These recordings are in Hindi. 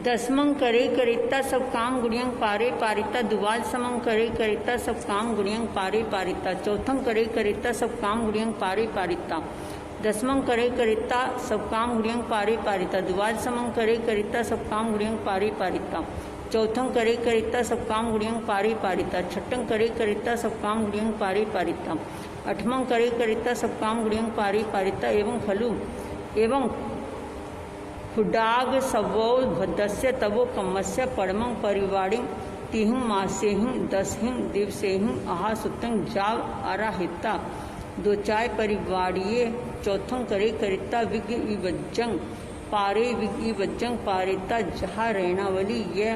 दसमं करे करिता सब काम गुणियं पारे पारिता। दुवाल समं करे करिता सब काम गुणियं पारे पारिता। चौथं करे करिता सब काम गुणियं पारे पारिता। दसमं करे करिता सब काम गुणियं पारे पारिता। दुवाल समं करे करिता सब काम गुणियं पारे पारिता। चौथं करे करिता सब काम गुणियं पारे पारिता। छठं करे करिता सब काम गुणियं पारे पारिता। अठमं करे करिता सब काम गुणियं पारे पारिता। एवं खलु एवं हुडाग सवो भद्रस्य तवो कम्मस्य परमं परिवाणि तिहिं मासेहिं दसहिं दिवसेहिं आहा सुतंग जाव आराहिता। दो चाय परिवाड़िये। चौथं करे करिता विज्ञ विवज्जंग पारे विज्ञ विवज्जंग पारेता। जहा रैणावली ये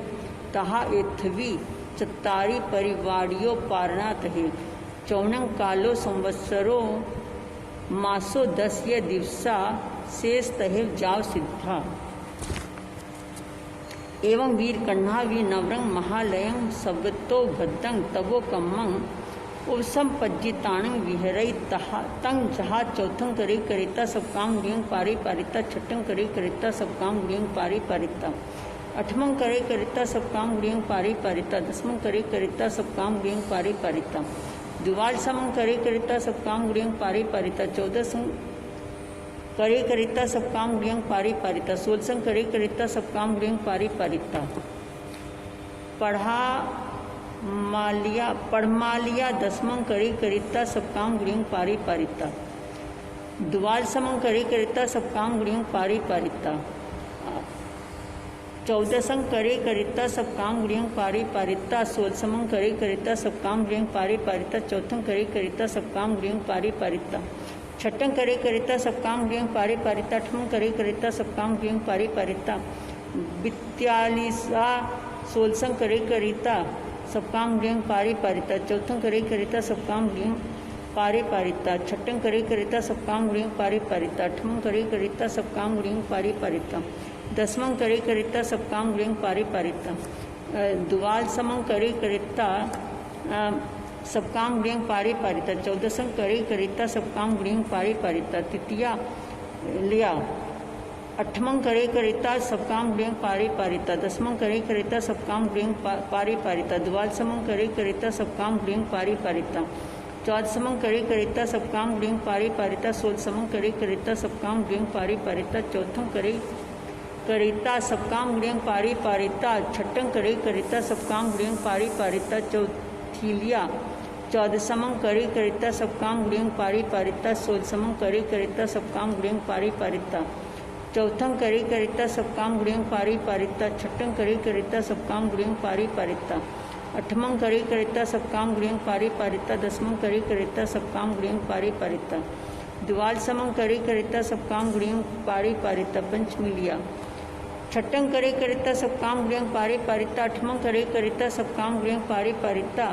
तहा एथवी चत्तारी परिवाड़ियो पारनाथ है। चौणं कालो संवत्सरो मासो 10 ये दिवसा शेष तहेव जाव सिद्धा। एवं वीर कन्हा वी नवरंग महालयं सवतो भद्दंग तवो कम्मं उपसम पज्जिताणं विहरई तंग जहा। चौथं करे करिता सब काम गुणियं पारे पारिता। छठं करे करिता सब काम गुणियं पारे पारिता। अठमं करे करिता सब काम गुणियं पारे पारिता। दसमं करे करिता सब काम गुणियं पारे पारिता। दुवाल समं करे करिता सब काम गुणियं पारे पारिता। चौदसं करे करिता सब काम गुणियं पारे पारिता। सोलसं करे करिता सब काम गुणियं पारे पारिता। पढ़मालिया दसमं करे करिता सब काम गुणियं पारे पारिता। दुवाल समं करे करिता सब काम गुणियं पारे पारिता। चौदसं करे करिता सब काम गुणियं पारे पारिता। सोलसमं करे करिता सब काम गुणियं पारे पारिता। चौथं करे करिता सब काम गुणियं पारे पारिता। छठं करे करिता सब काम गुणियं पारे पारिता। अठमं करे करिता सब काम गुणियं पारे पारिता। बित्यालीसा सोलसं करे करिता सब काम गुणियं पारे पारिता। चौथं करे करिता सब काम गुणियं पारे पारिता। छठं करे करिता सब काम गुणियं पारे पारिता। अठमं करे करिता सब काम गुणियं पारे पारिता। दसमं करे करिता सब काम गुणियं पारे पारिता। दुवाल समं करे करिता सब काम गुणियं पारे पारिता। चौदसं करे करिता सब काम गुणियं पारे पारिता। तृतीया लिया। अठमं करे करिता सब काम गुणियं पारे पारिता। दसमं करे करिता सब काम गुणियं पारे पारिता। दुवाल समं करे करिता सब काम गुणियं पारे पारिता। चौदसमं करे करिता सब काम गुणियं पारे पारिता। सोलसमं करे करिता सब काम गुणियं पारे पारिता। चौथं करे करिता सब काम गुणियं पारे पारिता। छठं करे करिता सब काम गुणियं पारे पारिता। चौथीलिया। चौदसमं करे करिता सब काम गुणियं पारे पारिता। सोलसमं करे करिता सब काम गुणियं पारे पारिता। चौथं करे करिता सब काम गुणियं पारे पारिता। छठं करे करिता सब काम गुणियं पारे पारिता। अठमं करे करिता सब काम गुणियं पारे पारिता। दसमं करे करिता सब काम गुणियं पारे पारिता। दुवाल समं करे करिता सब काम गुणियं पारे पारिता। पंचमीलिया। छठं करे करिता सब काम गुणियं पारे पारिता। अठमं करे करिता सब काम गुणियं पारे पारिता।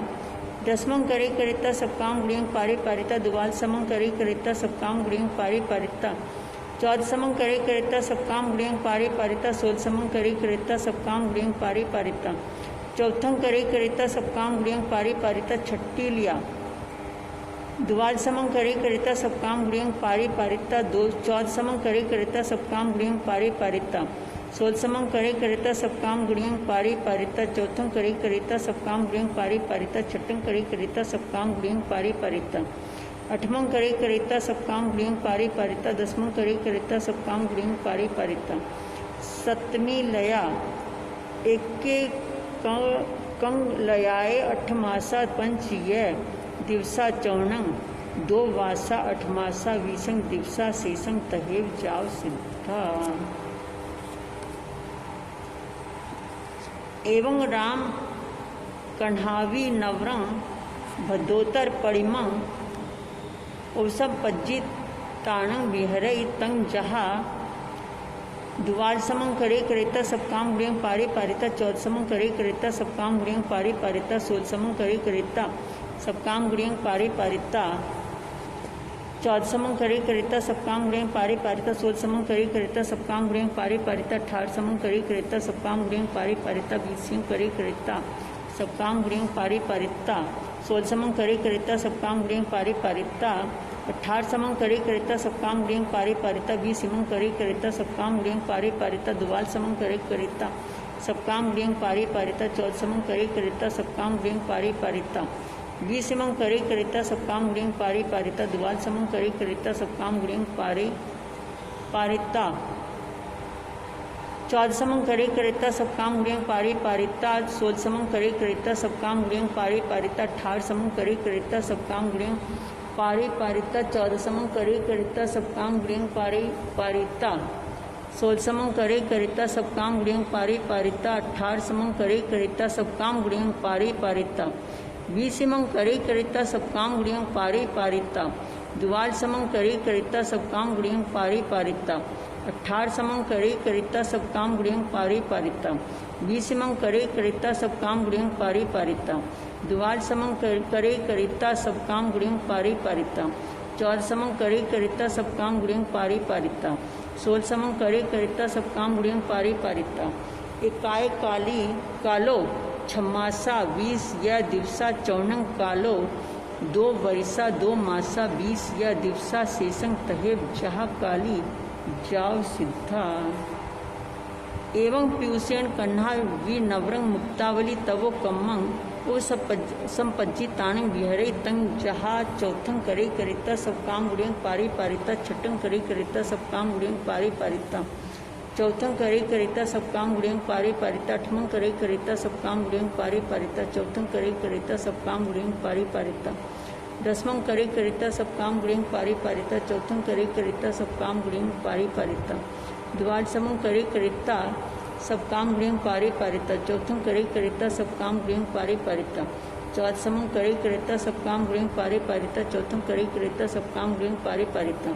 दसमं करे करिता सब काम गुणियं पारे पारिता। दुवाल समं करे करिता सब काम गुणियं पारे पारिता। चौदसमं करे करिता सब काम गुणियं पारे पारिता। सोलसमं करे करिता सब काम गुणियं पारे पारिता। चौथं करे करिता सब काम गुणियं पारे पारिता। छठी लिया। दुवाल समं करे करिता सब काम गुणियं पारे पारिता। चौदसमं करे करिता सब काम गुणियं पारे पारिता। सोलसमं करे करिता सब काम गुणियं पारे पारिता। चौथं करे करिता सब काम गुणियं पारे पारिता। छठं करे करिता सब काम गुणियं पारे पारिता। अठमं करे करिता सब काम गुणियं पारे पारिता। दसमं करे करिता सब काम गुणियं पारे पारिता। सप्तमी लया। एके कंग लयाए अठमासा पंचय दिवसा चौणं दो वासा अठमासा वीसंग दिवसा शेषंग तहेव जाव सिद्धा। एवं राम कन्हावी नवरं भदोतर परिमं उपसम पज्जित ताणं विहरई तंग जहा। दुवाल समं करे करिता सब काम गुणियं पारे पारिता। चौदसमं करे करिता सब काम गुणियं पारे पारिता। सोलसमं करे करिता सब काम गुणियं पारे पारिता। चौदसमं करे करिता सब काम गुणियं पारे पारिता। सोलसमं करे करिता सब काम गुणियं पारे पारिता। अठारहसमं करे करिता सब काम गुणियं पारे पारिता। बीसवीं करे करिता सब काम गुणियं पारे पारिता। सोलसमं करे करिता सब काम गुणियं पारे पारिता। 18 समं करे करिता सप्काम गुणियं पारे पारिता 20 समं करे करिता सप्काम गुणियं पारे पारिता दुवाल समं करे करिता सप्काम गुणियं पारे पारिता 14 समं करे करिता सप्काम गुणियं पारे पारिता 20 समं करे करिता सप्काम गुणियं पारे पारिता दुवाल समं करे करिता सप्काम गुणियं पारे पारिता 14 समं करे करिता सप्काम गुणियं पारे पारिता 16 समं करे करिता सप्काम गुणियं पारे पारिता 18 समं करे करिता सप्काम गुणियं पारे पारिता 14 समं करे करिता सप्काम गुणियं पारे पारिता 16 समं करे करिता सप्काम गुणियं पारे पारिता 18 समं करे करिता सप्काम गुणियं पारे पारिता 20 समं करे करिता सप्काम गुणियं पारे पारिता दुवाल समं करे करिता सप्काम गुणियं पारे पारिता 18 समं करे करिता सप्काम गुणियं पारे पारिता 20 समं करे करिता सप्काम गुणियं पारे पारिता दुवाल समं करे करिता सप्काम गुणियं पारे पारिता 14 समं करे करिता सप्काम गुणियं पारे पारिता 16 समं करे करिता सप्काम गुणियं पारे पारिता एकाय काली कालो छम्मासा 20 या दिवसा चौणंग कालो 2 वर्षा 2 मासा 20 या दिवसा शेषं तहेब जहा काली जाव सिद्धा एवं पीयूषेण कन्हा वि नवरंग मुक्तावली तवो कम्मंग ओ संपज्जितान विहरे तंग जहा चौथं करे करिता सप्काम गुणियं पारे पारिता छठं करे करिता सप्काम गुणियं पारे पारिता चौथं करे करिता सप्काम गुणियं पारे पारिता अठमं करे करिता सप्काम गुणियं पारे पारिता चौथं करे करिता सप्काम गुणियं पारे पारिता 10वां करे करिता सप्काम गुणियं पारे पारिता चौथं करे करिता सप्काम गुणियं पारे पारिता दुवाल समं करे करिता सप्काम गुणियं पारे पारिता चौथं करे करिता सप्काम गुणियं पारे पारिता 14 समं करे करिता सप्काम गुणियं पारे पारिता चौथं करे करिता सप्काम गुणियं पारे पारिता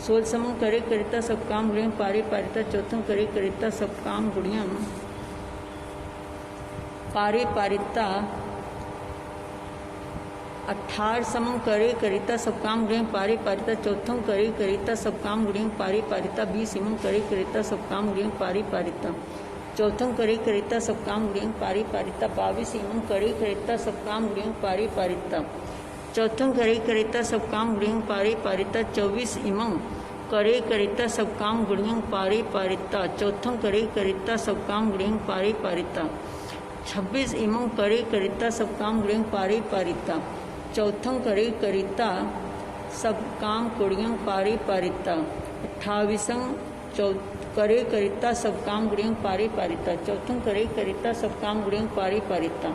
16 समं करे करिता सप्काम गुणियं पारे पारिता चौथं करे करिता सप्काम गुणियं पारे पारिता 18 समं करे करिता सप्काम गुणियं पारे पारिता चौथं करे करिता सप्काम गुणियं पारे पारिता 20 समं करे करिता सप्काम गुणियं पारे पारिता चौथं करे करिता सप्काम गुणियं पारे पारिता 22 समं करे करिता सप्काम गुणियं पारे पारिता चौथं करे करिता सप्काम गुणियं पारे पारिता 24 इमं करे करिता सप्काम गुणियं पारे पारिता चौथं करे करिता सप्काम गुणियं पारे पारिता 26 इमं करे करिता सप्काम गुणियं पारे पारिता चौथं करे करिता सप्काम गुणियं पारे पारिता 28 करे करिता सप्काम गुणियं पारे पारिता चौथं करे करिता सप्काम गुणियं पारे पारिता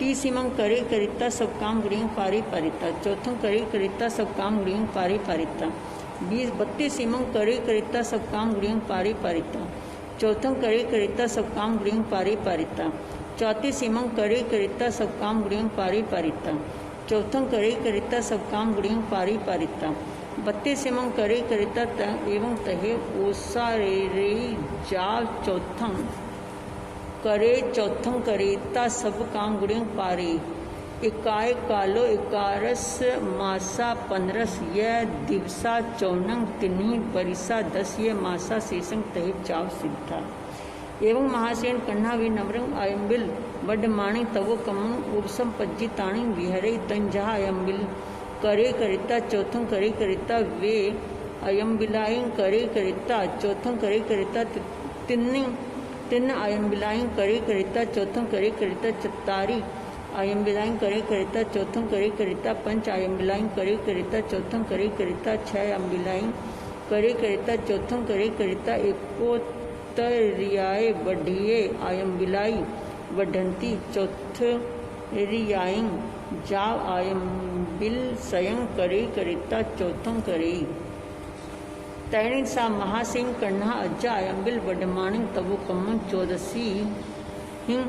30 इमं करे करिता सप्काम गुणियं पारे पारिता चौथं करे करिता सप्काम गुणियं पारे पारिता 32 इमं करे करिता सप्काम गुणियं पारे पारिता चौथं करे करिता सप्काम गुणियं पारे पारिता 34 इमं करे करिता सप्काम गुणियं पारे पारिता चौथं करे करिता सप्काम गुणियं पारे पारिता 32 इमं करे करिता एवं तहे ओसा रे जा चौथं करे चौथं करिता सब काम गुणियं पारे इकाय कालो 11 मासा 15 यह दिवसा चौणंग 3 वर्षा 10 ये मासा शेषं तहे चाव सिद्धा एवं महासेन कन्हा वि नवरंग अयम्बिल वडमाणी तवो कमं उर्सम पज्जिताणी विहरे तंजहा अयम्बिल करे करिता चौथं करे करिता वे अयम्बिलायं करे करिता चौथं करे करिता तिन्न अयम्बिलायं करे करिता चौथं करे करिता चत्तारी अयम्बिलायं करे करिता चौथं करे करिता पंच अयम्बिलायं करे करिता चौथं करे करिता 6 अम्बिलायं करे करिता चौथं करे करिता एकोत्तरियाय बढ़िए अयम्बिलाई बढ़ंती चौथरियायं जाव अयम्बिल स्वयं करे करिता चौथं करे तैणी सा महासिंह कन्हा अज्जा अयम्बिल वडमाणिंग तबु कम्मन 14 हिंग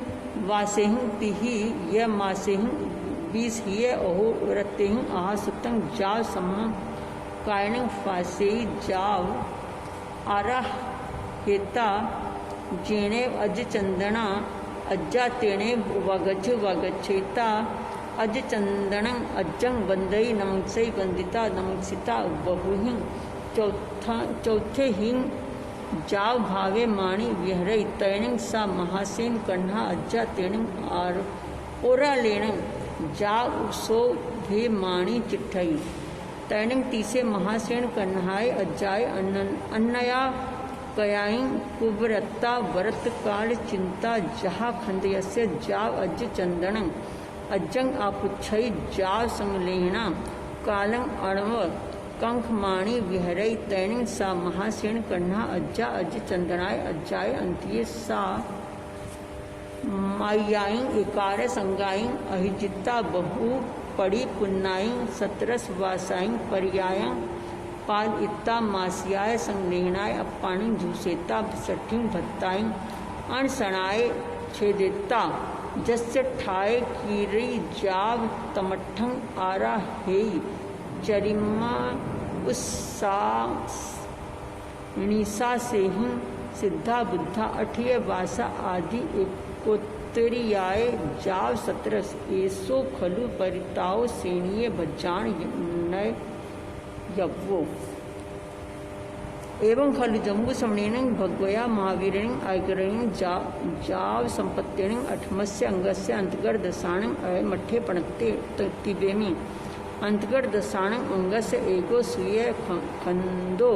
वासेहिंग तिही यह मासेहिंग 20 हिय ओहो रतेहिंग आहा सुतंग जाव सम्म कायणंग फासेई जाव आरा हेता जेणे अज चंदना अज्जा तेणे वगच्छेता अज चंदनं अज्जं वंदई नमंसई वंदिता नमंसिता बहुहिं चौथे हिंग जाव भावे माणी विहरई तैणंग सा महासेन कन्हा अज्जा तेणंग ओरा लेणंग जाव सो भे माणी चिट्ठई तैणिंग तीसे महासेन कन्हाय अज्जाय अन्नया कयाई कुबरत्ता वरत काल चिंता जहा खंदयस्य जाव अज्ज चंदनं अज्जंग आपुच्छई जाव संगलेहना कालं अणव कंखमाणी विहरई तैणिंग सा महासेन कन्हा अज्जा अज्ज चंदनाय अज्जाय अंतिये सा मायाई एकार संगाई अहिजिता बहु पड़ी पुन्नाई सतरस वासाई पर्याय पाल इत्ता मासियाय संगलेहनाय अपाणी झूसेता सठी भत्ताई अणसणाय छेदेता जस्य ठाए कीरी जाव तमठंग आरा हेई चरिमा उस्सा निशा से ही सिद्धा बुद्धा अठिय वासा आदि एकोत्तरीयाय जाव सतरस एसो खलु परिताओ सेणीय भज्जान नय यव्वो एवं खलु जम्बू समणेन भगवया महावीरेण आयकरेण जाव संपत्तेण अठमस्य अंगस्य अंतगर दशाण अय मठ्ठे पणत्ते तिबेमी अंतगर दशाण अंगस्य एको सूय खंदो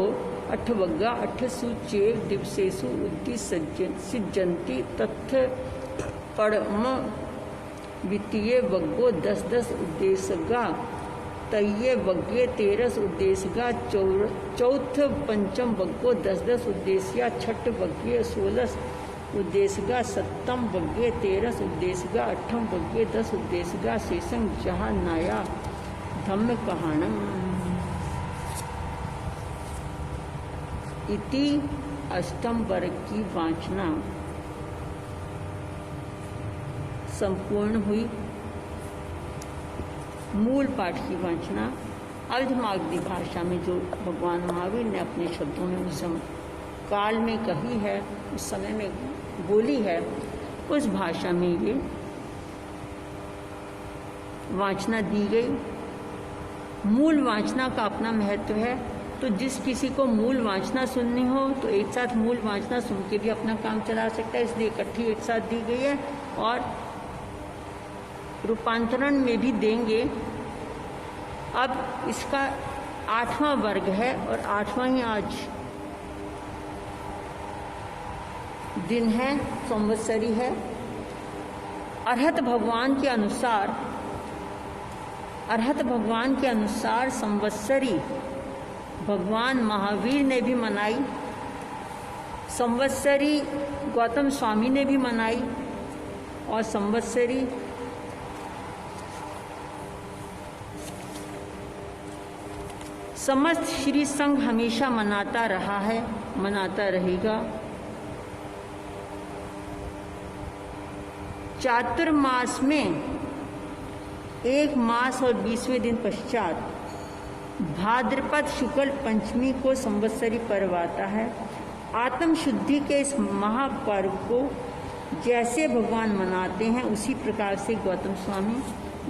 अठवग्गा अठसु चेक दिवसेसु उद्दि सिज्जन्ति तथ पड़म वित्तीय वग्गो 10 उद्देशगा तय्ये वग्गे 13 उद्देशगा चौथ पंचम वग्गो 10 उद्देश्या छठ वग्गे 16 उद्देशगा सप्तम वग्गे 13 उद्देशगा अठम वग्गे 10 उद्देशगा शेषं जहा नाया धम्म कहाणम इति अष्टम वर्ग की वाचना संपूर्ण हुई। मूल पाठ की वाचना अर्धमागधी भाषा में जो भगवान महावीर ने अपने शब्दों में उस काल में कही है, उस समय में बोली है, उस भाषा में ये वाचना दी गई। मूल वाचना का अपना महत्व है, तो जिस किसी को मूल वाचना सुननी हो तो एक साथ मूल वाचना सुन के भी अपना काम चला सकता है, इसलिए इकट्ठी एक साथ दी गई है और रूपांतरण में भी देंगे। अब इसका 8वां वर्ग है और 8वां ही आज दिन है, संवत्सरी है। अरहत भगवान के अनुसार संवत्सरी भगवान महावीर ने भी मनाई, संवत्सरी गौतम स्वामी ने भी मनाई और संवत्सरी समस्त श्री संघ हमेशा मनाता रहा है, मनाता रहेगा। चातुर्मास में 1 मास और 20वें दिन पश्चात भाद्रपद शुक्ल पंचमी को संवत्सरी पर्व आता है। आत्म शुद्धि के इस महापर्व को जैसे भगवान मनाते हैं उसी प्रकार से गौतम स्वामी,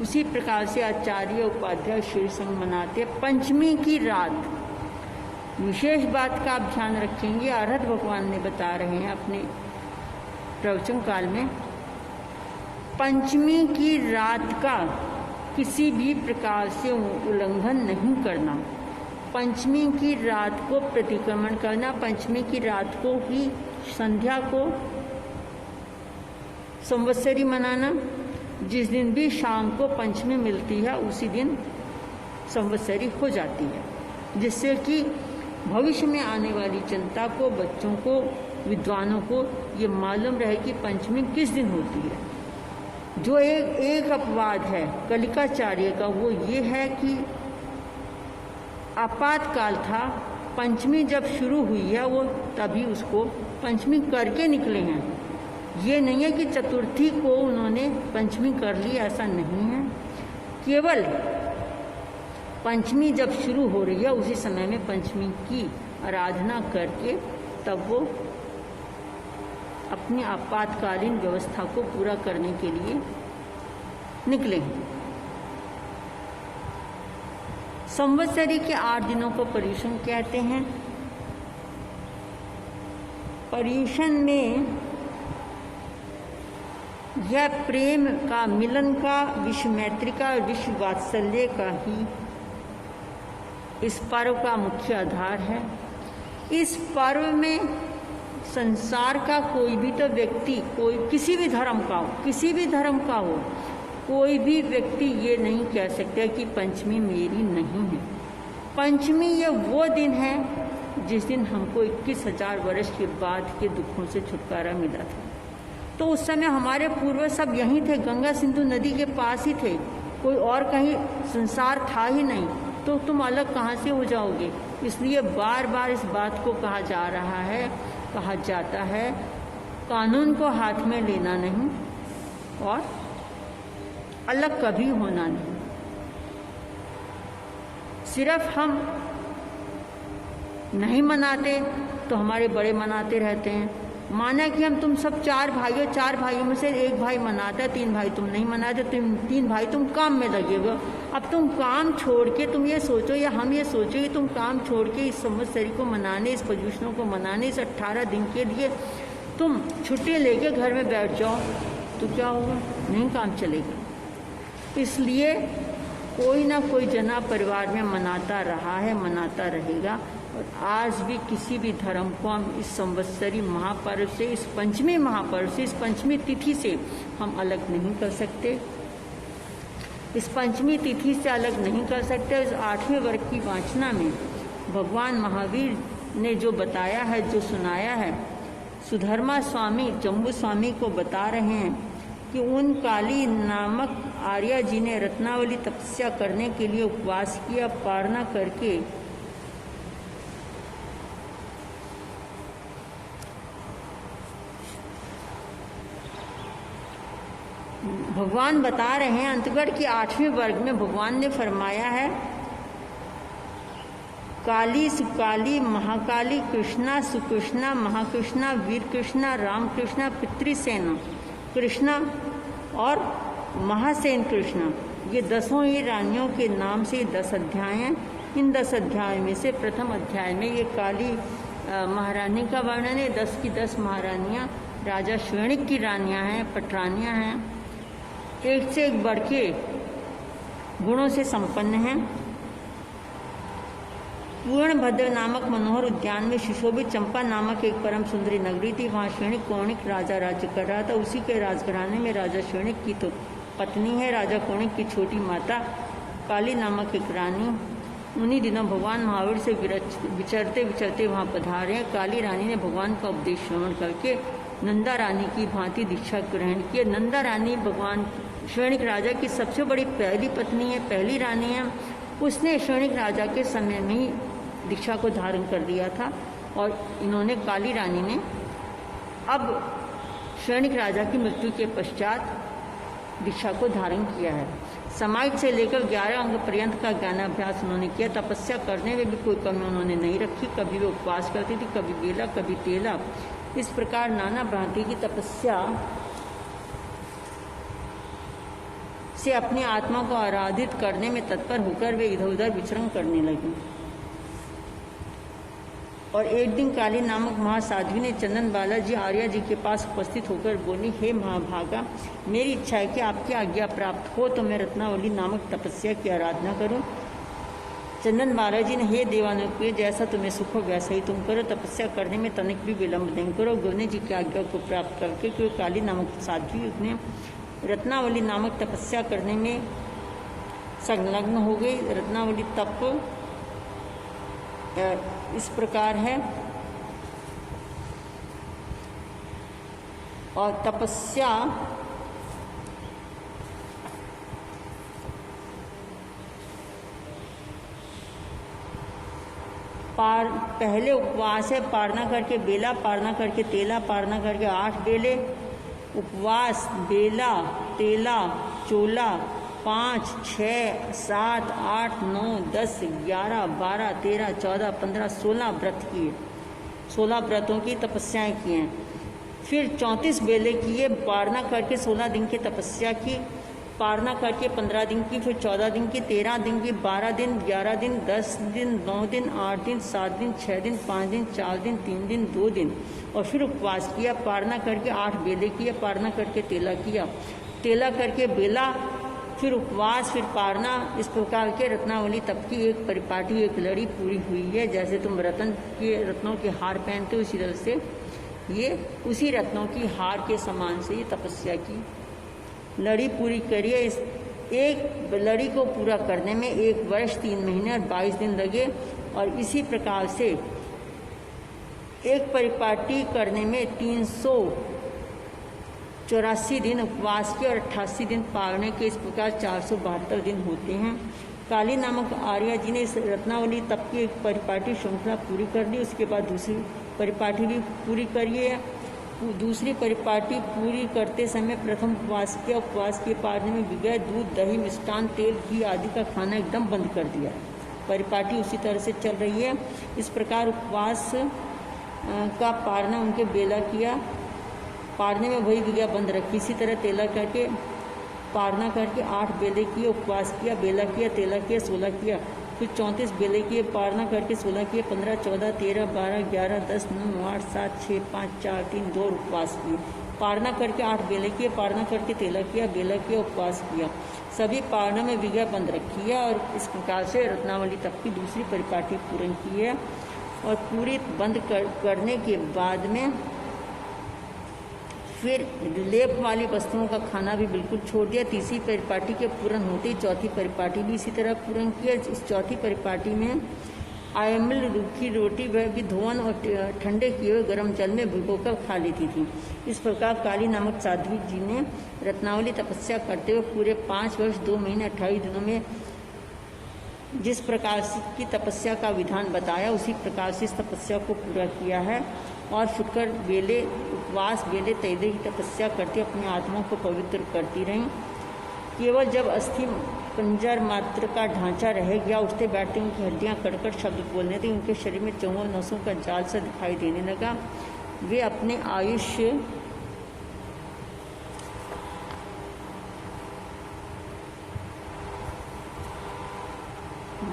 उसी प्रकार से आचार्य उपाध्याय श्री संघ मनाते। पंचमी की रात विशेष बात का आप ध्यान रखेंगे, अरहत भगवान ने बता रहे हैं अपने प्रवचन काल में, पंचमी की रात का किसी भी प्रकार से उल्लंघन नहीं करना, पंचमी की रात को प्रतिक्रमण करना, पंचमी की रात को ही संध्या को संवत्सरी मनाना। जिस दिन भी शाम को पंचमी मिलती है उसी दिन संवत्सरी हो जाती है, जिससे कि भविष्य में आने वाली जनता को, बच्चों को, विद्वानों को ये मालूम रहे कि पंचमी किस दिन होती है। जो एक अपवाद है कलिकाचार्य का, वो ये है कि आपातकाल था, पंचमी जब शुरू हुई है वो तभी उसको पंचमी करके निकले हैं। ये नहीं है कि चतुर्थी को उन्होंने पंचमी कर ली, ऐसा नहीं है। केवल पंचमी जब शुरू हो रही है उसी समय में पंचमी की आराधना करके तब वो अपनी आपातकालीन व्यवस्था को पूरा करने के लिए निकले। संवत्सरी के 8 दिनों को पर्युषण कहते हैं। पर्युषण में यह प्रेम का, मिलन का, विश्व मैत्री का और विश्व वात्सल्य का ही इस पर्व का मुख्य आधार है। इस पर्व में संसार का कोई भी तो व्यक्ति, कोई किसी भी धर्म का हो, कोई भी व्यक्ति ये नहीं कह सकता कि पंचमी मेरी नहीं है। पंचमी ये वो दिन है जिस दिन हमको 21,000 वर्ष के बाद के दुखों से छुटकारा मिला था। तो उस समय हमारे पूर्वज सब यहीं थे, गंगा सिंधु नदी के पास ही थे, कोई और कहीं संसार था ही नहीं। तो तुम अलग कहाँ से हो जाओगे? इसलिए बार बार इस बात को कहा जाता है कानून को हाथ में लेना नहीं और अलग कभी होना नहीं। सिर्फ हम नहीं मनाते तो हमारे बड़े मनाते रहते हैं। माना कि हम तुम सब चार भाइयों में से एक भाई मनाता है, 3 भाई तुम नहीं मनाते, 3 भाई तुम काम में लगे हो। अब तुम काम छोड़ के तुम ये सोचो या हम ये सोचो कि तुम काम छोड़ के इस संवत्सरी को मनाने, इस पर्युषणों को मनाने, इस 18 दिन के लिए तुम छुट्टी लेके घर में बैठ जाओ तो क्या होगा? नहीं काम चलेगा। इसलिए कोई ना कोई जना परिवार में मनाता रहा है, मनाता रहेगा। और आज भी किसी भी धर्म को हम इस संवत्सरी महापर्व से, इस पंचमी महापर्व से, इस पंचमी तिथि से हम अलग नहीं कर सकते। इस पंचमी तिथि से अलग नहीं कर सकते। इस 8वें वर्ग की वाचना में भगवान महावीर ने जो बताया है, जो सुनाया है, सुधर्मा स्वामी जम्बू स्वामी को बता रहे हैं कि उन काली नामक आर्या जी ने रत्नावली तपस्या करने के लिए उपवास किया, पारना करके भगवान बता रहे हैं अंतगढ़ के 8वें वर्ग में भगवान ने फरमाया है, काली सुकाली महाकाली कृष्णा सुकृष्णा महाकृष्णा वीर कृष्णा राम कृष्णा पितृसेना कृष्णा और महासेन कृष्णा, ये 10 ही रानियों के नाम से 10 अध्याय हैं। इन 10 अध्याय में से प्रथम अध्याय में ये काली महारानी का वर्णन है। 10 की 10 महारानियाँ राजा श्वेणिक की रानियाँ हैं, पटरानियाँ हैं, एक से एक बढ़ के गुणों से संपन्न हैं। पूर्णभद्र नामक मनोहर उद्यान में सुशोभित चंपा नामक एक परम सुंदरी नगरी थी। वहाँ श्वेणिक कौणिक राजा राज्य कर रहा था। उसी के राजघराने में राजा श्वेणिक की तो पत्नी है, राजा कौणिक की छोटी माता काली नामक एक रानी। उन्हीं दिनों भगवान महावीर से विचरते विचरते वहाँ पधारे हैं। काली रानी ने भगवान का उपदेश श्रवण करके नंदा रानी की भांति दीक्षा ग्रहण की। नंदा रानी भगवान श्वेणिक राजा की सबसे बड़ी पहली पत्नी है, पहली रानी है। उसने श्वेणिक राजा के समय में ही दीक्षा को धारण कर दिया था और इन्होंने, काली रानी ने, अब श्वेणिक राजा की मृत्यु के पश्चात दीक्षा को धारण किया है। समाज से लेकर 11 अंग पर्यंत का ज्ञानाभ्यास उन्होंने किया। तपस्या करने में भी कोई कमी उन्होंने नहीं रखी। कभी वो उपवास करती थी, कभी बेला, कभी तेला। इस प्रकार नाना भांति की तपस्या से अपनी आत्मा को आराधित करने में तत्पर होकर वे इधर उधर विचरण करने लगी। और एक दिन काली नामक महासाध्वी ने चंदन बालाजी आर्या जी के पास उपस्थित होकर बोली, हे महाभागा, मेरी इच्छा है कि आपकी आज्ञा प्राप्त हो तो मैं रत्नावली नामक तपस्या की आराधना करूं। चंदन बालाजी ने, हे देवानुप्रिय, जैसा तुम्हें सुख हो वैसा ही तुम करो। तपस्या करने में तनिक भी विलंब नहीं करो। गुरुने जी की आज्ञा को प्राप्त करके क्योंकि काली नामक साध्वी ने रत्नावली नामक तपस्या करने में संलग्न हो गई। रत्नावली तप इस प्रकार है और तपस्या पहले उपवास है, पारना करके बेला, पारना करके तेला, पारना करके 8 बेले, उपवास, बेला, तेला, चोला, 5, 6, 7, 8, 9, 10, 11, 12, 13, 14, 15, 16 व्रत किए। 16 व्रतों की तपस्याएं की हैं। फिर 34 बेले किए, पारना करके 16 दिन की तपस्या की, पारना करके 15 दिन की, फिर 14 दिन की, 13 दिन की, 12 दिन, 11 दिन, 10 दिन, 9 दिन, 8 दिन, 7 दिन, 6 दिन, 5 दिन, 4 दिन, 3 दिन, 2 दिन, और फिर उपवास किया। पारना करके 8 बेले किए, पारना करके तेला किया, तेला करके बेला, फिर उपवास, फिर पारना। इस प्रकार के रत्नावली तप की एक परिपाटी, एक लड़ी पूरी हुई है। जैसे तुम रत्नों के हार पहनते हो, उसी तरह से ये उसी रत्नों की हार के समान से ये तपस्या की लड़ी पूरी करिए। इस एक लड़ी को पूरा करने में 1 वर्ष 3 महीने और 22 दिन लगे, और इसी प्रकार से एक परिपाटी करने में 384 दिन उपवास के और 88 दिन पारने के। इस प्रकार 472 दिन होते हैं। काली नामक आर्या जी ने इस रत्नावली तप की एक परिपाटी श्रृंखला पूरी कर ली। उसके बाद दूसरी परिपाटी भी पूरी करिए। दूसरी परिपाटी पूरी करते समय प्रथम उपवास किया। उपवास के पारने में बगैर दूध, दही, मिष्टान, तेल, घी आदि का खाना एकदम बंद कर दिया। परिपाटी उसी तरह से चल रही है। इस प्रकार उपवास का पारना उनके बेला किया, पारने में वही विज्ञा बंद रखी। इसी तरह तेला करके पारना करके 8 बेले किए, उपवास किया, बेला किया, तेला किया, 16 किया, फिर 34 बेले किए, पारना करके 16 किए, 15, 14, 13, 12, 11, 10, 9, 8, 7, 6, 5, 4, 3, 2 उपवास किए। पारना करके 8 बेले किए, पारना करके तेला किया, बेला किया, उपवास किया। सभी पारना में विज्ञा बंद रखी है। और इस प्रकार से रत्नावली तप की दूसरी परिपाटी पूर्ण की है। और पूरी बंद करने के बाद में फिर लेप वाली वस्तुओं का खाना भी बिल्कुल छोड़ दिया। तीसरी परिपाटी के पूर्ण होते ही चौथी परिपाटी भी इसी तरह पूर्ण किया। इस चौथी परिपाटी में आयमिल रूखी रोटी वह भी धोवन और ठंडे किए हुए गर्म जल में भिगोकर खा लेती थी। इस प्रकार काली नामक साध्वी जी ने रत्नावली तपस्या करते हुए पूरे 5 वर्ष 2 महीने 28 दिनों में जिस प्रकार की तपस्या का विधान बताया, उसी प्रकार से इस तपस्या को पूरा किया है। और शुक्र बेले उपवास, बेले तैले की तपस्या करती अपनी आत्मा को पवित्र करती रहीं। केवल जब अस्थि पंजर मात्र का ढांचा रह गया, उठते बैठते उनकी हड्डियां कड़कड़ शब्द बोलने थी। उनके शरीर में 54 नसों का जाल सा दिखाई देने लगा। वे अपने आयुष्य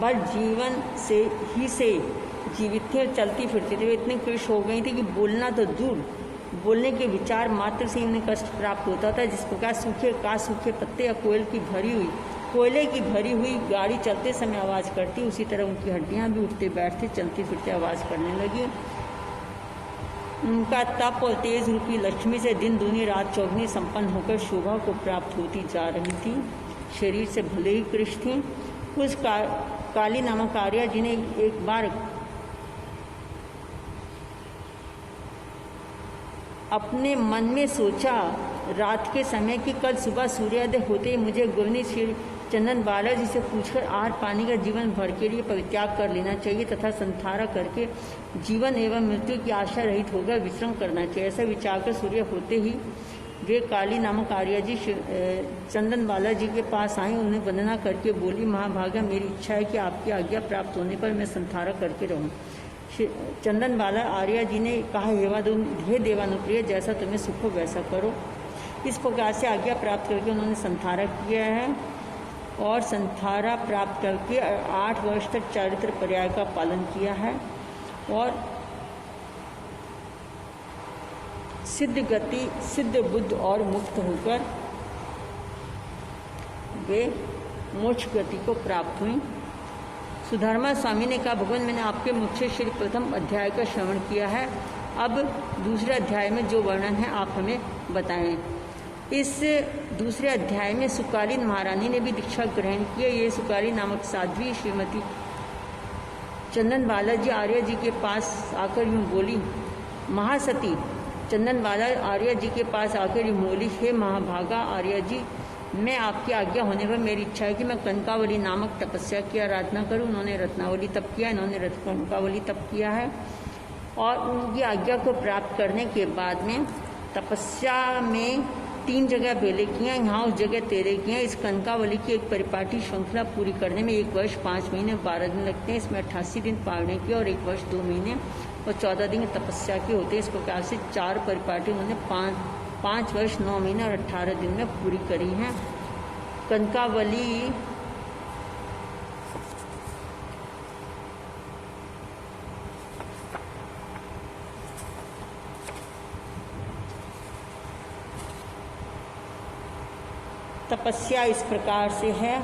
बस जीवन से जीवित थे और चलती फिरती थी। वे इतने खुश हो गई थी कि बोलना तो दूर, बोलने के विचार मात्र से उन्हें कष्ट प्राप्त होता था। जिस प्रकार सूखे पत्ते या कोयले की भरी हुई गाड़ी चलते समय आवाज़ करती, उसी तरह उनकी हड्डियां भी उठते बैठते चलते फिरते आवाज़ करने लगी। उनका तप और तेज रूपी लक्ष्मी से दिन दूनी रात चौगनी संपन्न होकर शोभा को प्राप्त होती जा रही थी। शरीर से भले ही कृष्ण थी। उस काली नामक आर्या जी ने एक बार अपने मन में सोचा रात के समय कि कल सुबह सूर्योदय होते ही मुझे गुरनी श्री चंदन बालाजी से पूछकर आहार पानी का जीवन भर के लिए परित्याग कर लेना चाहिए तथा संथारा करके जीवन एवं मृत्यु की आशा रहित होकर विश्राम करना चाहिए। ऐसा विचार कर सूर्य होते ही वे काली नामक आर्या जी चंदन बालाजी के पास आई। उन्हें वंदना करके बोली, महाभागा, मेरी इच्छा है कि आपकी आज्ञा प्राप्त होने पर मैं संथारा करके रहूं। चंदन बाला आर्या जी ने कहा, हे देवानुप्रिय, जैसा तुम्हें सुख हो वैसा करो। इस प्रकार से आज्ञा प्राप्त करके उन्होंने संथारा किया है और संथारा प्राप्त करके 8 वर्ष तक चारित्र पर्याय का पालन किया है और सिद्ध गति, सिद्ध बुद्ध और मुक्त होकर वे मोक्ष गति को प्राप्त हुई। सुधर्मा स्वामी ने कहा, भगवान, मैंने आपके मुख से श्री प्रथम अध्याय का श्रवण किया है। अब दूसरे अध्याय में जो वर्णन है आप हमें बताएं। इस दूसरे अध्याय में सुकालीन महारानी ने भी दीक्षा ग्रहण की है। ये सुकालीन नामक साध्वी श्रीमती चंदन बालाजी आर्य जी के पास आकर यूँ बोली, महासती चंदन बाला आर्य जी के पास आकर यूँ बोली, हे महाभागा आर्य जी, मैं आपकी आज्ञा होने पर मेरी इच्छा है कि मैं कनकावली नामक तपस्या की आराधना करूं। उन्होंने रत्नावली तप किया, इन्होंने कनकावली तप किया है और उनकी आज्ञा को प्राप्त करने के बाद में तपस्या में 3 जगह बेले किया, यहाँ उस जगह 13 किया। इस कनकावली की एक परिपाटी श्रृंखला पूरी करने में 1 वर्ष 5 महीने 12 दिन लगते हैं। इसमें 88 दिन पारने के और 1 वर्ष 2 महीने और 14 दिन तपस्या के होते हैं। इस प्रकार से 4 परिपाटी उन्होंने 5 वर्ष 9 महीने और 18 दिन में पूरी करी हैं। कनकावली तपस्या इस प्रकार से है।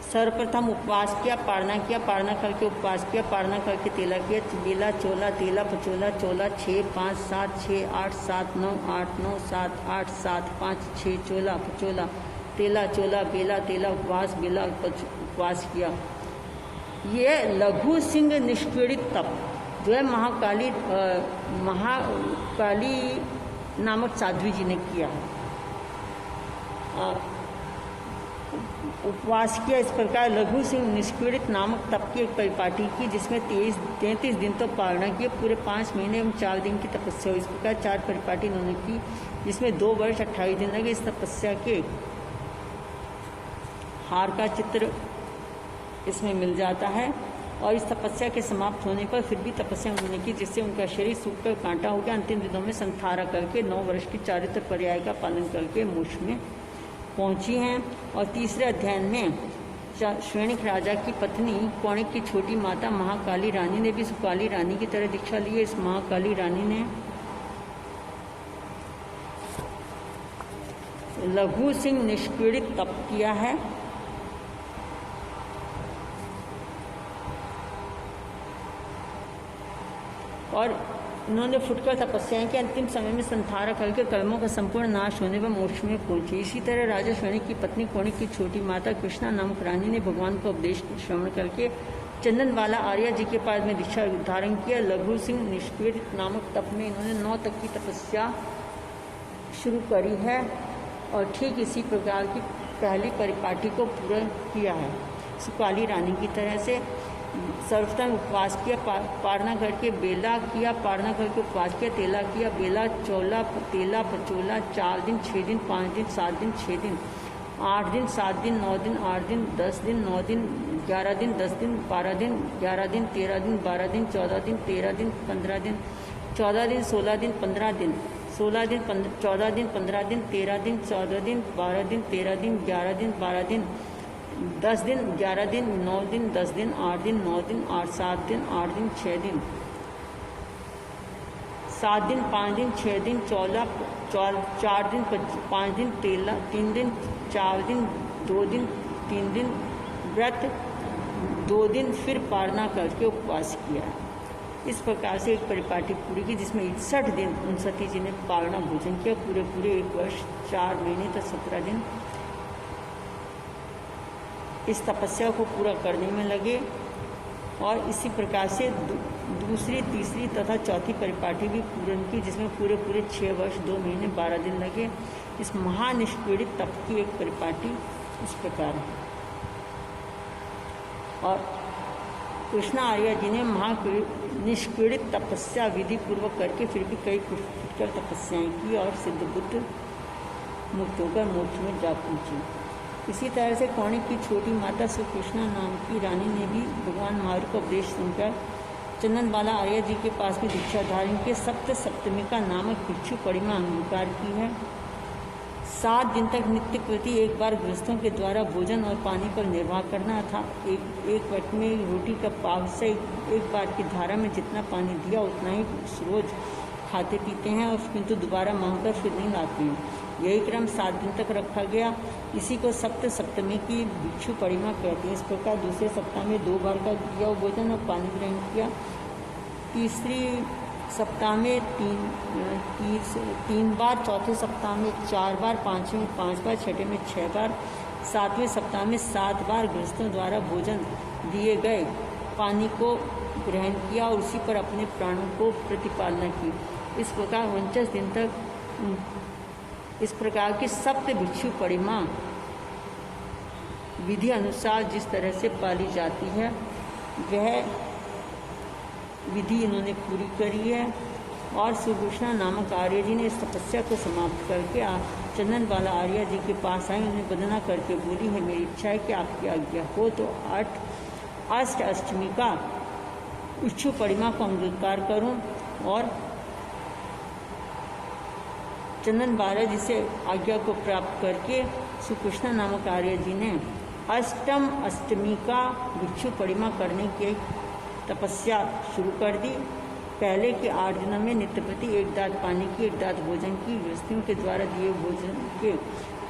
सर्वप्रथम उपवास किया, पारणा किया, पारणा करके उपवास किया, पारणा करके तेला किया, बेला चोला तेला पचोला चोला 6 5 7 6 8 7 9 8 9 7 8 7 5 6 चोला पचोला तेला चोला बेला तेला उपवास बेला उपवास किया। ये लघु सिंह निष्पीड़ित तप जो है महाकाली नामक साध्वी जी ने किया है। उपवास किया इस प्रकार लघु सिंह निष्पीड़ित नामक तप की एक परिपाटी की, जिसमें 33 दिन तो पारणा किए, पूरे 5 महीने एवं 4 दिन की तपस्या हुई। इस प्रकार 4 परिपाटी इन्होंने की, जिसमें 2 वर्ष 28 दिन लगे। इस तपस्या के हार का चित्र इसमें मिल जाता है। और इस तपस्या के समाप्त होने पर फिर भी तपस्या उन्होंने की, जिससे उनका शरीर सूखकर कांटा हो गया। अंतिम दिनों में संथारा करके 9 वर्ष की चारित्र पर्याय का पालन करके मोक्ष में पहुंची हैं। और तीसरे अध्याय में श्वेनिक राजा की पत्नी कौणिक की छोटी माता महाकाली रानी ने भी सुकाली रानी की तरह दीक्षा ली है। इस महाकाली रानी ने लघु सिंह निष्पीड़ित तप किया है। और उन्होंने फुटकर तपस्याएं की। अंतिम समय में संथारा करके कर्मों का संपूर्ण नाश होने पर मोक्ष में पहुंची। इसी तरह राजा श्वेनिक की पत्नी कौणिक की छोटी माता कृष्णा नामक रानी ने भगवान को उपदेश श्रवण करके चंदनवाला आर्य जी के पास में दीक्षा धारण किया। लघु सिंह निष्पीड़ित नामक तप में इन्होंने 9 तक की तपस्या शुरू करी है और ठीक इसी प्रकार की पहली परिपाटी को पूरा किया है। सुकाली रानी की तरह से सर्वप्रथम उपवास किया, पारणा करके बेला किया, पारणा करके उपवास किया, तेला किया, बेला चौला तेला पचोला 4 दिन 6 दिन 5 दिन 7 दिन 6 दिन 8 दिन 7 दिन 9 दिन 8 दिन 10 दिन 9 दिन 11 दिन 10 दिन 12 दिन 11 दिन 13 दिन 12 दिन 14 दिन 13 दिन 15 दिन 14 दिन 16 दिन 15 दिन 16 दिन 14 दिन 15 दिन 13 दिन 14 दिन 12 दिन 13 दिन 11 दिन 12 दिन 10 दिन 11 दिन 9 दिन 10 दिन 8 दिन 9 दिन 8 7 दिन 8 दिन 6 दिन 7 दिन 5 दिन 6 दिन 4 दिन 5 दिन 3 दिन 4 दिन 2 दिन 3 दिन व्रत 2 दिन फिर पारणा करके उपवास किया। इस प्रकार से एक परिपाटी पूरी की, जिसमें 61 दिन उन सती जी ने पारणा भोजन किया। पूरे 1 वर्ष 4 महीने तक 17 दिन इस तपस्या को पूरा करने में लगे। और इसी प्रकार से दूसरी, तीसरी तथा चौथी परिपाटी भी पूर्ण की, जिसमें पूरे 6 वर्ष 2 महीने 12 दिन लगे। इस महानिष्पीड़ित तप की एक परिपाटी इस प्रकार है। और कृष्णा आर्य जी ने महानिष्पीड़ित तपस्या विधि पूर्वक करके फिर भी कई फुटकर तपस्याएं की और सिद्ध बुद्ध मुक्त होकर मोक्ष में जा पहुंची। इसी तरह से कौणिक की छोटी माता श्री कृष्णा नाम की रानी ने भी भगवान महावीर को उपदेश सुनकर चंदनवाला आर्य जी के पास में दीक्षा धारण के सप्तमिका नामक भिक्षु परिमा अंगीकार की है। 7 दिन तक नित्य प्रति एक बार गृहस्थों के द्वारा भोजन और पानी पर निर्वाह करना था। एक वक्त में रोटी का पाव से एक बार की धारा में जितना पानी दिया उतना ही रोज खाते पीते हैं और किंतु दोबारा मांगकर फिर नहीं लाते हैं। यही क्रम 7 दिन तक रखा गया। इसी को सप्तमी की भिक्षु परिमा कहते हैं। इस प्रकार दूसरे सप्ताह में 2 बार का दिया हुआ भोजन और पानी ग्रहण किया। तीसरी सप्ताह में 3 बार, चौथे सप्ताह में 4 बार, 5वें में 5 बार, छठे में 6 बार, 7वें सप्ताह में 7 बार गृहस्थों द्वारा भोजन दिए गए पानी को ग्रहण किया और उसी पर अपने प्राणों को प्रतिपालना की। इस प्रकार 49 दिन तक इस प्रकार की सप्त भिक्षु परिमा विधि अनुसार जिस तरह से पाली जाती है वह विधि इन्होंने पूरी करी है। और सुभूषणा नामक आर्य जी ने इस तपस्या को समाप्त करके चंदनवाला आर्य जी के पास आई। उन्हें वंदना करके बोली है, मेरी इच्छा है कि आपकी आज्ञा हो तो अष्टमी का भिक्षु परिमा को अंगीकार करूं। और चंदनवाला जी से आज्ञा को प्राप्त करके सुकृष्णा नामक आर्य जी ने अष्टमी का भिक्षु परिमा करने की तपस्या शुरू कर दी। पहले के 8 दिनों में नित्य प्रति 1 दात पानी की 1 दात भोजन की गृहस्थियों के द्वारा दिए भोजन के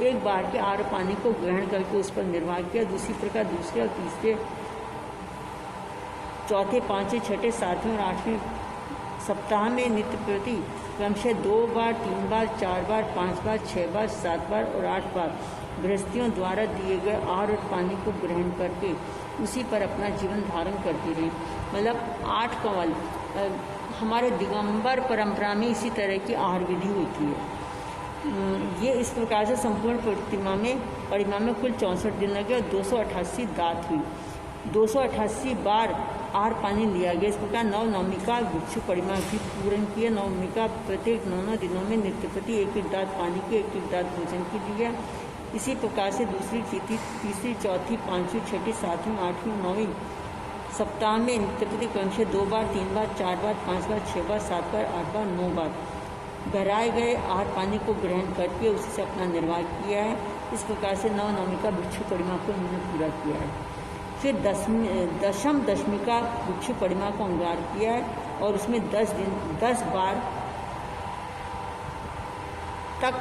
1 बार के आहार पानी को ग्रहण करके उस पर निर्वाह किया। दूसरी प्रकार दूसरे और तीसरे, चौथे, पाँचवें, छठे, सातवें और आठवें सप्ताह में नित्य प्रति क्रमशः 2 बार, 3 बार, 4 बार, 5 बार, 6 बार, 7 बार और 8 बार गृहस्थियों द्वारा दिए गए आहार और पानी को ग्रहण करके उसी पर अपना जीवन धारण करती रही। मतलब 8 कंवल हमारे दिगंबर परंपरा में इसी तरह की आहार विधि होती है। ये इस प्रकार से संपूर्ण परिमा में कुल 64 दिन लगे और 288 दात हुई। 288 बार आहार पानी लिया गया। इस प्रकार नवमी का भिक्षु परिमा भी पूर्ण किया। नवमी का प्रत्येक 9 दिनों में नित्य प्रति 1 दात पानी के 1 दात भोजन की लिया। इसी प्रकार से दूसरी, तीसरी, चौथी, पाँचवीं, छठी, सातवीं, आठवीं, 9वीं सप्ताह में नित्य प्रति क्रमशः 2 बार, 3 बार, 4 बार, 5 बार, 6 बार, 7 बार, 8 बार, 9 बार भराए गए आहार पानी को ग्रहण करके उसी से अपना निर्वाह किया है। इस प्रकार से नवमी का भिक्षु परिमा को उन्होंने पूरा किया है। फिर दशमी का भिक्षु परिमा को अंगार किया है और उसमें 10 बार तक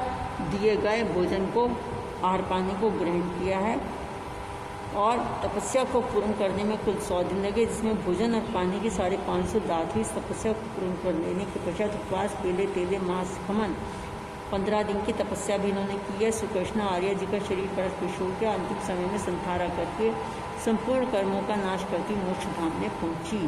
दिए गए भोजन को, आहार पानी को ग्रहण किया है। और तपस्या को पूर्ण करने में कुल 100 दिन लगे, जिसमें भोजन और पानी की 550 दात हुई। तपस्या को पूर्ण कर लेने के पश्चात उपवास, पेले, तेले, मांस, खमन 15 दिन की तपस्या भी इन्होंने की है। श्री कृष्ण आर्य जी का शरीर परस्पर हो गया। अंतिम समय में संहारा करके संपूर्ण कर्मों का नाश करती मोक्ष धाम में पहुंची।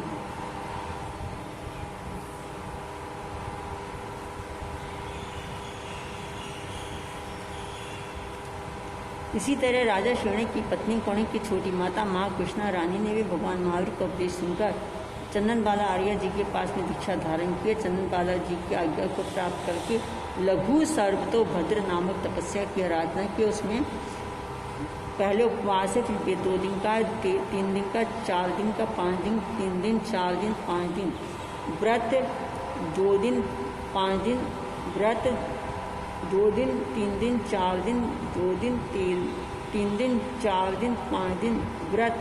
इसी तरह राजा श्रेणी की पत्नी कौणिक की छोटी माता माँ कृष्णा रानी ने भी भगवान महावीर का उपदेश सुनकर चंदन बाला आर्य जी के पास में दीक्षा धारण किए। चंदन बाला जी की आज्ञा को प्राप्त करके लघु सर्वतो भद्र नामक तपस्या की आराधना की। उसमें पहले उपवास है, फिर 2 दिन का, 3 दिन का, 4 दिन का, 5 दिन, 3 दिन, 4 दिन, 5 दिन व्रत, 2 दिन, 5 दिन व्रत, 2 दिन, 3 दिन, 4 दिन, 2 दिन, 3 दिन, 4 दिन, 5 दिन व्रत,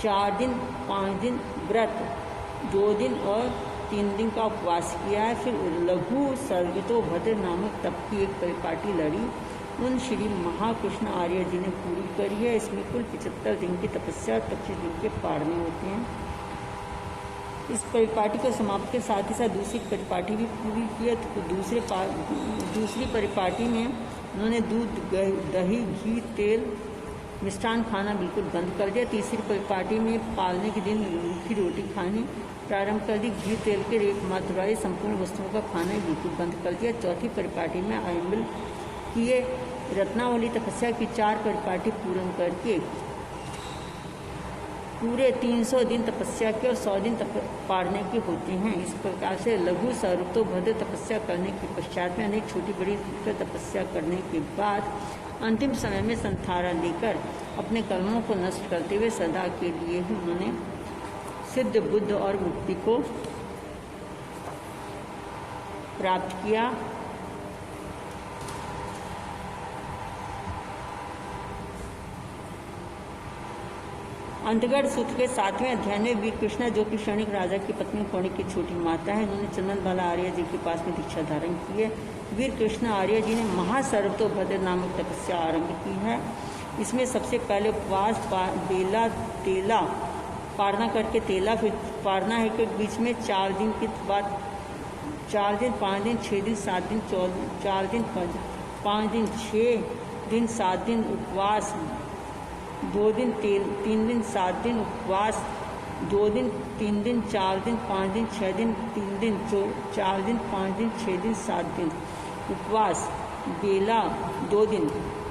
4 दिन, 5 दिन व्रत, 2 दिन और 3 दिन का उपवास किया है। फिर लघु सर्वतो भद्र नामक तप की एक परिपाटी लड़ी उन श्री महाकृष्ण आर्य जी ने पूरी करी है। इसमें कुल 75 दिन की तपस्या और 25 दिन के पारने होते हैं। इस परिपाटी को समाप्त के साथ ही साथ दूसरी परिपाटी भी पूरी की है। तो दूसरी परिपाटी में उन्होंने दूध, दही, घी, तेल, मिष्ठान खाना बिल्कुल बंद कर दिया। तीसरी परिपाटी में पालने के दिन रूखी रोटी खानी प्रारंभ कर दी। घी, तेल के एक मात्रा संपूर्ण वस्तुओं का खाना बिल्कुल बंद कर दिया। चौथी परिपाटी में आयम्बल किए। रत्नावली तपस्या की 4 परिपाटी पूर्ण करके पूरे 300 दिन तपस्या के और 100 दिन पारने के होते हैं। इस प्रकार से लघु सर्वतो भद्र तपस्या करने के पश्चात में अनेक छोटी बड़ी तपस्या करने के बाद अंतिम समय में संथारा लेकर अपने कर्मों को नष्ट करते हुए सदा के लिए ही उन्होंने सिद्ध बुद्ध और मुक्ति को प्राप्त किया। अंतगढ़ सूत्र के 7वें अध्याय में वीर कृष्णा, जो कि क्षणिक राजा की पत्नी कौणिक की छोटी माता है, उन्होंने चंदन बाला आर्य जी के पास में दीक्षा धारण की है। वीर कृष्ण आर्य जी ने महासर्वतो भद्र नामक तपस्या आरंभ की है। इसमें सबसे पहले उपवास, बेला, तेला पारना करके तेला, फिर पारना है कि बीच में 4 दिन के बाद 4 दिन, 5 दिन, 6 दिन, 7 दिन, 4 दिन, 5 दिन, 6 दिन, 7 दिन उपवास, 2 दिन, 3 दिन, 7 दिन उपवास, 2 दिन, 3 दिन, 4 दिन, 5 दिन, 6 दिन, 3 दिन, 4 दिन, 5 दिन, 6 दिन, 7 दिन उपवास, बेला 2 दिन,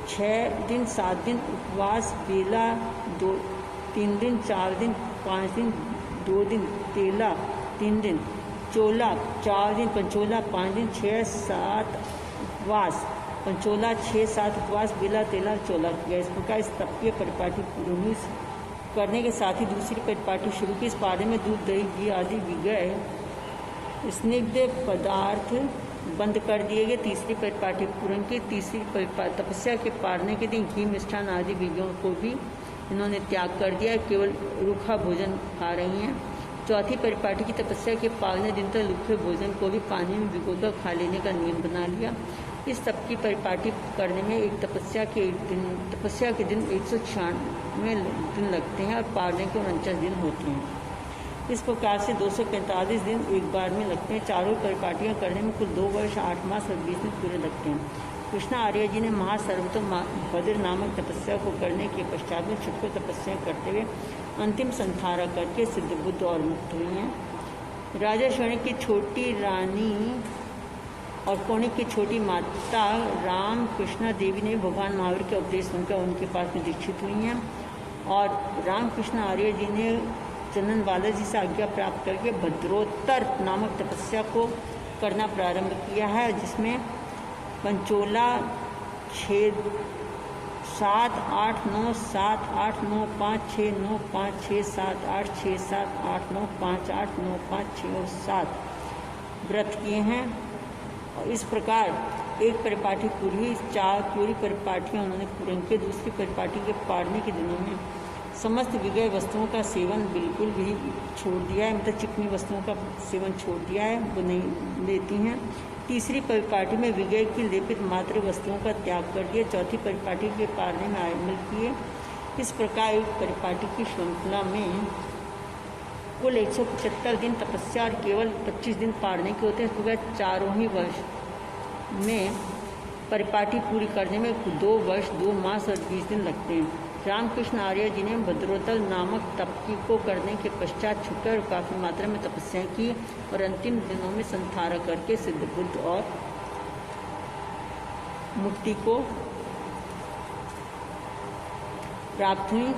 6 दिन, 7 दिन उपवास, बेला 3 दिन, 4 दिन, 5 दिन, 2 दिन, तेला 3 दिन, चोला 4 दिन, पंचोला 5 दिन, 6, 7 उपवास, पंचोला 6, 7 उपवास, बेला, तेला, चोला किया। इस प्रकार इस तप की परिपाटी पूरी करने के साथ ही दूसरी परिपाटी शुरू की। इस पारे में दूध, दही, घी आदि भी गए स्निग्ध पदार्थ बंद कर दिए गए। तीसरी परिपाटी पूर्ण की। तीसरी तपस्या के पारने के दिन घी, मिष्ठान आदि विज्ञों को भी इन्होंने त्याग कर दिया, केवल रूखा भोजन खा रही हैं। चौथी परिपाटी की तपस्या के पालने दिन तक लुप्त भोजन को भी पानी में भिगोकर खा लेने का नियम बना लिया। इस तप की परिपाटी करने में एक तपस्या के दिन 196 दिन लगते हैं और पालने के 49 दिन होते हैं। इस प्रकार से 245 दिन एक बार में लगते हैं। चारों परिपाटियाँ करने में कुल 2 वर्ष 8 मास और 20 दिन पूरे लगते हैं। कृष्णा आर्य जी ने महासर्वोत्तम बद्र नामक तपस्या को करने के पश्चात में छुटकर तपस्या करते हुए अंतिम संहारा करके सिद्ध बुद्ध और मुक्त हुई हैं। राजा शौनक की छोटी रानी और कौणिक की छोटी माता राम कृष्णा देवी ने भगवान महावीर के उपदेश सुनकर उनके पास में दीक्षित हुई हैं और रामकृष्ण आर्य जी ने चंदन बालाजी से आज्ञा प्राप्त करके भद्रोत्तर नामक तपस्या को करना प्रारंभ किया है, जिसमें पंचोला 6 7 8 9 7 8 9 5 6 9 5 6 7 8 6 7 8 9 5 8 9 5 6 और 7 व्रत किए हैं। और इस प्रकार एक परिपाटी पूरी 4 पूरी परिपाटियाँ उन्होंने पूर्ण की। दूसरी परिपाटी के पाड़ने के दिनों में समस्त विगय वस्तुओं का सेवन बिल्कुल भी छोड़ दिया है, मतलब चिकनी वस्तुओं का सेवन छोड़ दिया है, वो नहीं लेती हैं। तीसरी परिपाटी में विगय की लेपित मात्र वस्तुओं का त्याग कर दिया। चौथी परिपाटी के पारने में आयमल किए। इस प्रकार एक परिपाटी की श्रृंखला में कुल 175 दिन तपस्या और केवल 25 दिन पारने के होते हैं। इस प्रकार चारों ही वर्ष में परिपाटी पूरी करने में 2 वर्ष 2 मास और 20 दिन लगते हैं। रामकृष्ण आर्य जी ने भद्रोत्तर नामक तप को करने के पश्चात छुटकर काफ़ी मात्रा में तपस्या की और अंतिम दिनों में संहारा करके सिद्ध बुद्ध और मुक्ति को प्राप्त हुई।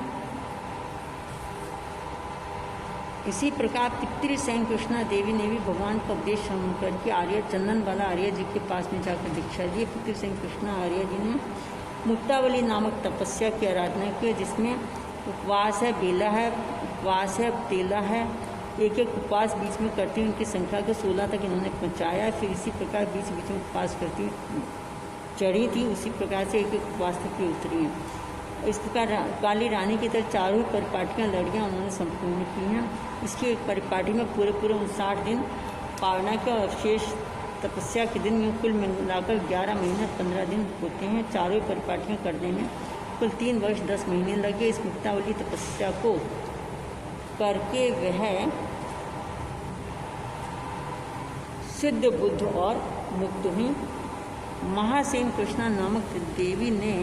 इसी प्रकार पितृ स्वयं कृष्णा देवी ने भी भगवान का उपदेश श्रवण करके आर्य चंदन वाला आर्य जी के पास में जाकर दीक्षा दी। पितृ स्वयं कृष्णा आर्य जी ने मुक्तावली नामक तपस्या की आराधना की, जिसमें उपवास है, बेला है, उपवास है, तेला है, एक एक उपवास बीच में करती उनकी संख्या को 16 तक इन्होंने पहुँचाया। फिर इसी प्रकार बीच बीच में उपवास करती चढ़ी थी, उसी प्रकार से एक एक उपवास तक की उतरी है। इस प्रकार काली रानी की तरह चारों परिपाटियाँ लड़ियाँ उन्होंने संपूर्ण की हैं। इसकी एक परिपाटी में पूरे 59 दिन पावना के और शेष तपस्या के दिन में कुल मिलाकर 11 महीने 15 दिन होते हैं। चारों परिपाटियाँ करने में कुल 3 वर्ष 10 महीने लगे। इस मुक्तावली तपस्या को करके वह सिद्ध बुद्ध और मुक्त हुई। महासेन कृष्णा नामक देवी ने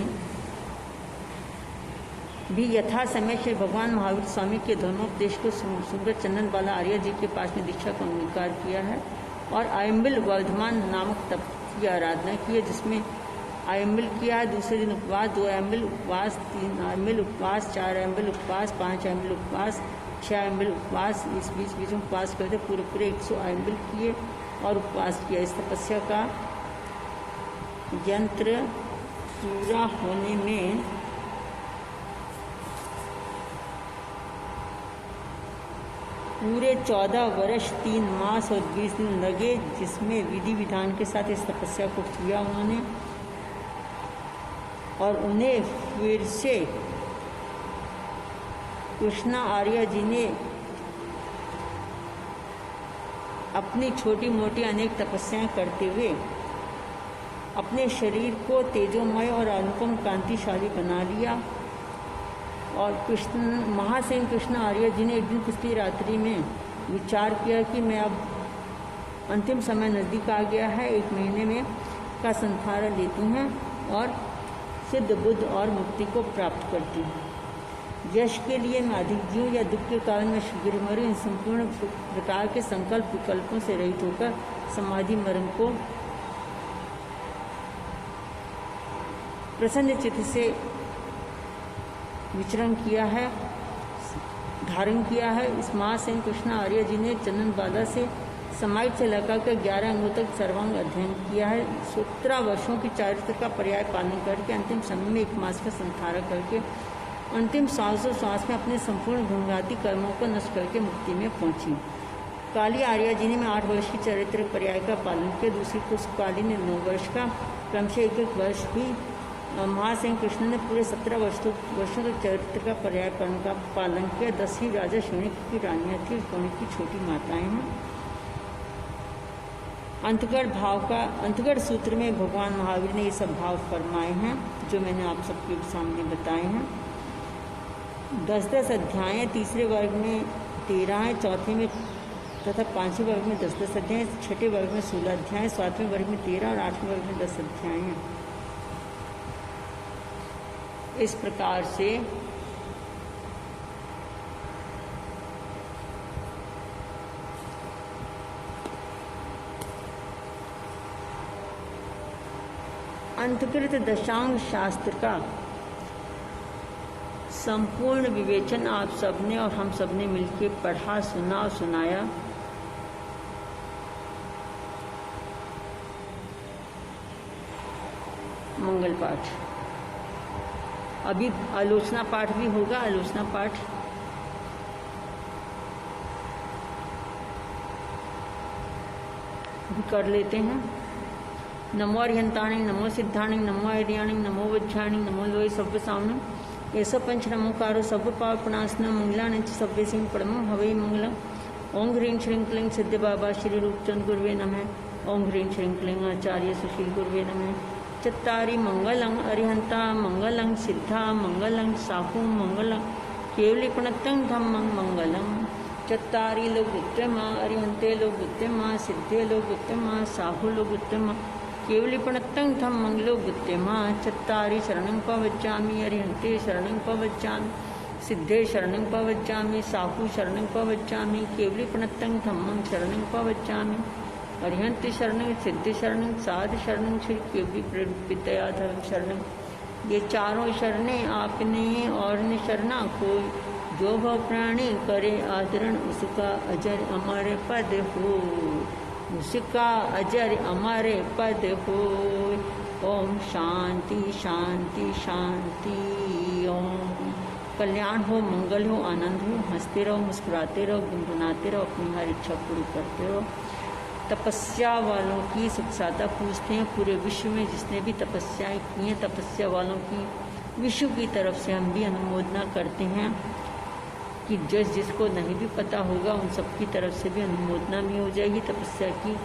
भी यथा समय श्री भगवान महावीर स्वामी के धर्मोपदेश को सुनकर चंदन बाला आर्य जी के पास में दीक्षा का अंगीकार किया है और आयम्बिल वर्धमान नामक तप की आराधना की है, जिसमें आयम्बिल किया है। दूसरे दिन उपवास, 2 आयम्बिल उपवास, 3 आयम्बिल उपवास, 4 आयम्बिल उपवास, 5 आयम्बिल उपवास, 6 आयम्बिल उपवास, इस बीच में उपवास करते पूरे 100 आयम्बिल किए और उपवास किया। इस तपस्या का यंत्र पूरा होने में पूरे 14 वर्ष 3 मास और 20 दिन लगे, जिसमें विधि विधान के साथ इस तपस्या को किया उन्होंने। और उन्हें फिर से कृष्णा आर्य जी ने अपनी छोटी मोटी अनेक तपस्याएं करते हुए अपने शरीर को तेजोमय और अनुपम कांतिशाली बना लिया। और महासेन कृष्णा आर्य जी ने एक दिन पिछली रात्रि में विचार किया कि मैं अब अंतिम समय नज़दीक आ गया है, 1 महीने में का संहारा लेती हैं और सिद्ध बुद्ध और मुक्ति को प्राप्त करती हूँ। यश के लिए मैं अधिक जीऊँ या दुख के कारण मैं शीघ्र मरूँ, इन संपूर्ण प्रकार के संकल्प विकल्पों से रहित होकर समाधि मरण को प्रसन्न चित्त से विचरण किया है, धारण किया है। इस महासेन कृष्णा आर्य जी ने चंदन बाला से समाहित से लगाकर 11 अंगों तक सर्वांग अध्ययन किया है। 17 वर्षों की चारित्र का पर्याय पालन करके अंतिम समय में 1 मास का संहारा करके अंतिम श्वास में अपने संपूर्ण घृणाति कर्मों को नष्ट करके मुक्ति में पहुंची। काली आर्य जी ने 8 वर्ष की चारित्र पर्याय का पालन किया। दूसरी पुष्प काली ने 9 वर्ष का, क्रमशः 1 वर्ष भी महासिंह कृष्ण ने पूरे 17 वर्षों तक चरित्र का पर्याय का पालन किया। 10 ही राजा शौनक की रानियाँ थी, शौनक की छोटी माताएं हैं। अंतगढ़ सूत्र में भगवान महावीर ने ये सब भाव फरमाए हैं जो मैंने आप सबके सामने बताए हैं। 10-10 अध्याय, तीसरे वर्ग में 13 हैं, चौथे में तथा पांचवें वर्ग में 10-10 अध्याय, छठे वर्ग में 16 अध्याय, सातवें वर्ग में 13 और आठवें वर्ग में 10 अध्याय हैं। इस प्रकार से अंतकृत दशांग शास्त्र का संपूर्ण विवेचन आप सबने और हम सबने मिलकर पढ़ा, सुना और सुनाया। मंगल पाठ, अभी आलोचना पाठ भी होगा। आलोचना पाठ भी कर लेते हैं। नमो अर्हंताणि, नमो सिद्धाणि, नमो आर्याणि, नमो वज्राणि, नमो लोय सव्य सामनं, ऐसा पंच नमोकारो सब पापनाशनं, मंगलानि च सव्य सिंह परमं हवै मंगलम्। ओं ह्रीं श्रीं क्लीं सिद्ध बाबा श्री रूपचंद गुरुवे नमः। ओं ह्रीं श्रीं क्लीं आचार्य सुशील गुरुवे नमः। चत्तारि मंगलं अरिहंता मंगलं सिद्धा मंगलं साहू मंगलं केवलिपणतं धम्मं मंगलम्। चत्तारि लोग उत्तम, अरिहंते लोग उत्तम, सिद्धे लोग उत्तम, साहू लोग उत्तम, केवलिपणतं धम्मं लोग उत्तम। चत्तारि शरणं पवज्जामि, अरिहंते शरणं पवज्जामि, सिद्धे शरणं पवज्जामि, साहू शरणं पवज्जामि, केवलिपणतं धम्मं शरणं पवज्जामि। अरिहंत शरणं, सिद्ध शरणं, साध शरणं, श्री केवली विद्या धर्म शरणं। ये चारों शरणें आपने और ने शरणा कोई, जो भव प्राणी करे आदरण, उसका अजर अमर पद हो, उसका अजर अमर पद हो। ओम शांति शांति शांति। ओम कल्याण हो, मंगल हो, आनंद हो, हंसते रहो, मुस्कुराते रहो, गुनगुनाते रहो, अपनी हर इच्छा पूरी करते रहो। तपस्या वालों की सुखसाता पूछते हैं पूरे विश्व में जिसने भी तपस्याएं की हैं, तपस्या वालों की विश्व की तरफ से हम भी अनुमोदना करते हैं कि जिसको नहीं भी पता होगा उन सब की तरफ से भी अनुमोदना भी हो जाएगी तपस्या की।